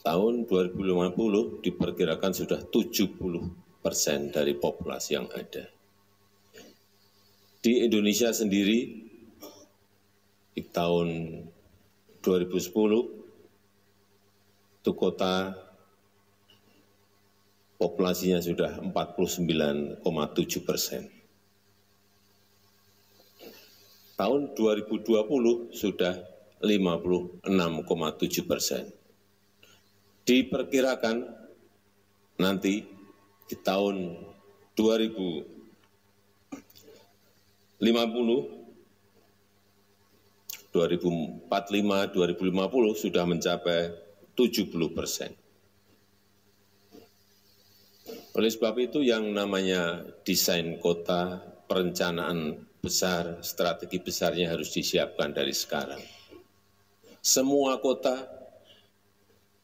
tahun 2050 diperkirakan sudah 70% dari populasi yang ada. Di Indonesia sendiri, di tahun 2010, itu kota populasinya sudah 49,7%. Tahun 2020 sudah 56,7%. Diperkirakan nanti di tahun 2050, 2045, 2050 sudah mencapai 70%. Oleh sebab itu yang namanya desain kota, perencanaan besar, strategi besarnya harus disiapkan dari sekarang. Semua kota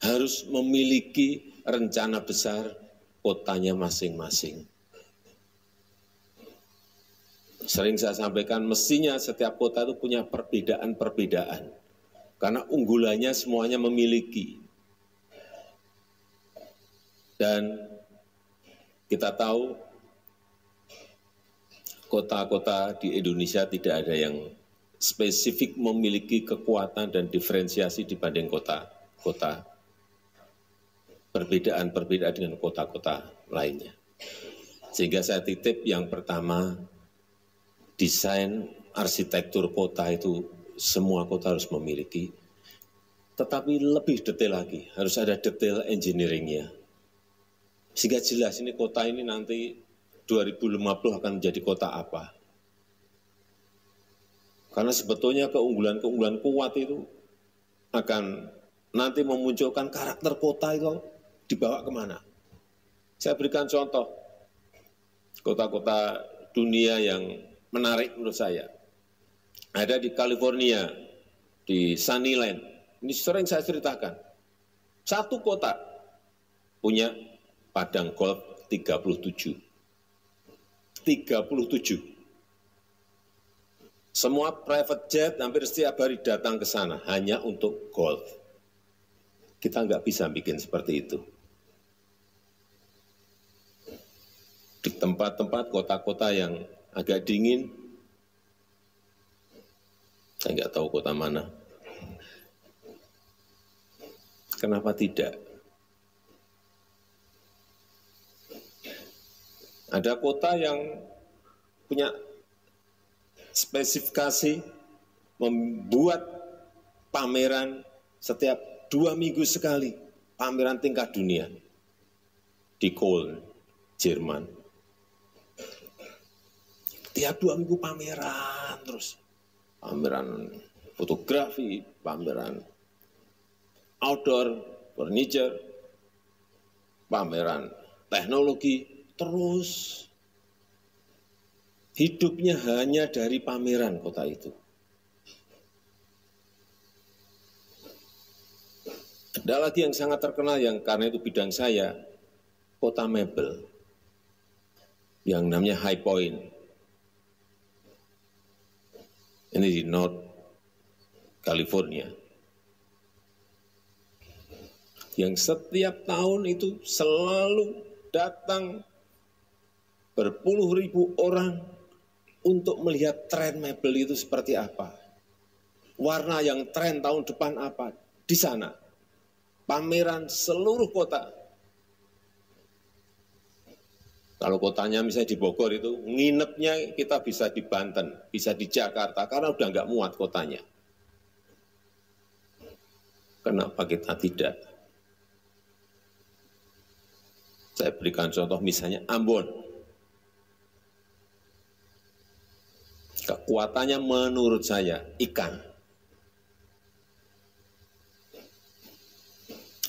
harus memiliki rencana besar kotanya masing-masing. Sering saya sampaikan, mestinya setiap kota itu punya perbedaan-perbedaan. Karena unggulannya semuanya memiliki. Dan kita tahu kota-kota di Indonesia tidak ada yang spesifik memiliki kekuatan dan diferensiasi dibanding kota-kota. Perbedaan-perbedaan dengan kota-kota lainnya. Sehingga saya titip yang pertama, desain arsitektur kota itu semua kota harus memiliki. Tetapi lebih detail lagi, harus ada detail engineering-nya. Sehingga jelas ini kota ini nanti 2050 akan menjadi kota apa. Karena sebetulnya keunggulan-keunggulan kuat itu akan nanti memunculkan karakter kota itu dibawa kemana. Saya berikan contoh, kota-kota dunia yang menarik menurut saya. Ada di California, di Sunnyland. Ini sering saya ceritakan. Satu kota punya padang golf 37. 37. Semua private jet hampir setiap hari datang ke sana hanya untuk golf. Kita nggak bisa bikin seperti itu. Di tempat-tempat kota-kota yang agak dingin, saya nggak tahu kota mana. Kenapa tidak? Ada kota yang punya spesifikasi membuat pameran setiap 2 minggu sekali, pameran tingkat dunia di Köln, Jerman. Tiap 2 minggu pameran terus, pameran fotografi, pameran outdoor, furniture, pameran teknologi, terus hidupnya hanya dari pameran kota itu. Ada lagi yang sangat terkenal yang karena itu bidang saya, kota mebel, yang namanya High Point. Ini di North California. Yang setiap tahun itu selalu datang berpuluh ribu orang untuk melihat tren mebel itu seperti apa. Warna yang tren tahun depan apa. Di sana, pameran seluruh kota. Kalau kotanya misalnya di Bogor itu, nginepnya kita bisa di Banten, bisa di Jakarta, karena udah nggak muat kotanya. Kenapa kita tidak? Saya berikan contoh misalnya Ambon. Kekuatannya menurut saya ikan.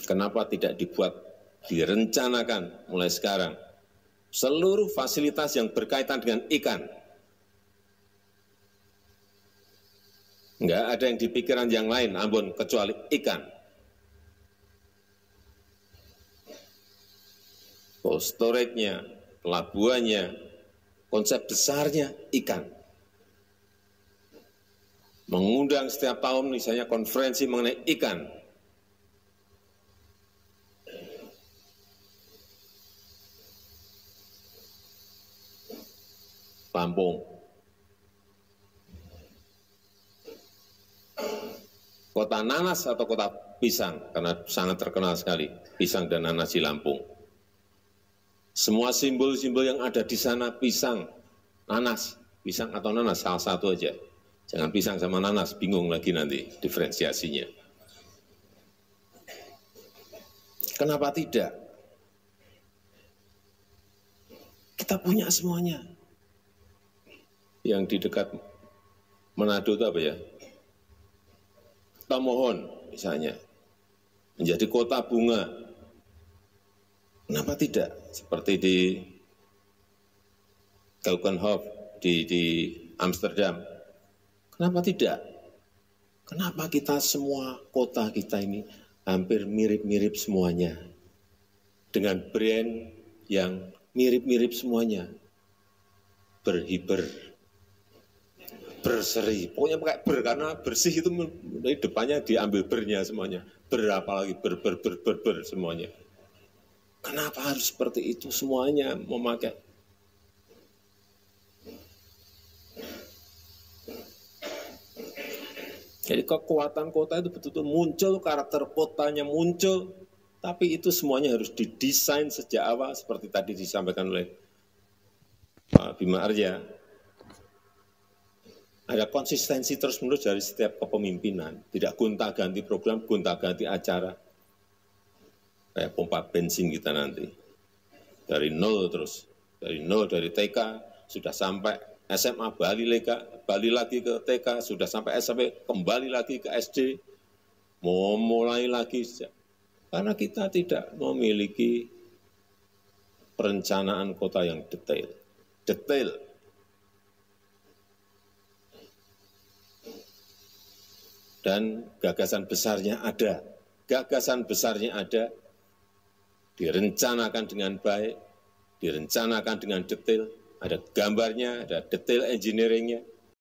Kenapa tidak dibuat, direncanakan mulai sekarang seluruh fasilitas yang berkaitan dengan ikan? Enggak ada yang dipikiran yang lain Ambon kecuali ikan. Storage-nya, pelabuhannya, konsep besarnya ikan. Mengundang setiap tahun misalnya konferensi mengenai ikan. Lampung. Kota nanas atau kota pisang, karena sangat terkenal sekali pisang dan nanas di Lampung. Semua simbol-simbol yang ada di sana pisang, nanas, pisang atau nanas, salah satu aja. Jangan pisang sama nanas, bingung lagi nanti diferensiasinya. Kenapa tidak? Kita punya semuanya. Yang di dekat Manado itu apa ya? Tomohon misalnya, menjadi kota bunga. Kenapa tidak? Seperti di Keukenhof di Amsterdam. Kenapa tidak? Kenapa kita semua kota kita ini hampir mirip-mirip semuanya. Dengan brand yang mirip-mirip semuanya. Berhiber, berseri, pokoknya pakai ber, karena bersih itu dari depannya diambil bernya semuanya. Ber apalagi ber semuanya. Kenapa harus seperti itu semuanya memakai? Jadi kekuatan kota itu betul-betul muncul, karakter kotanya muncul, tapi itu semuanya harus didesain sejak awal seperti tadi disampaikan oleh Pak Bima Arya. Ada konsistensi terus-menerus dari setiap kepemimpinan, tidak gonta-ganti program, gonta-ganti acara. Kayak pompa bensin kita nanti. Dari nol terus, dari TK, sudah sampai SMA, balik lagi ke TK, sudah sampai SMP, kembali lagi ke SD, mau mulai lagi. Karena kita tidak memiliki perencanaan kota yang detail. Dan gagasan besarnya ada, direncanakan dengan baik, direncanakan dengan detail, ada gambarnya, ada detail engineering-nya,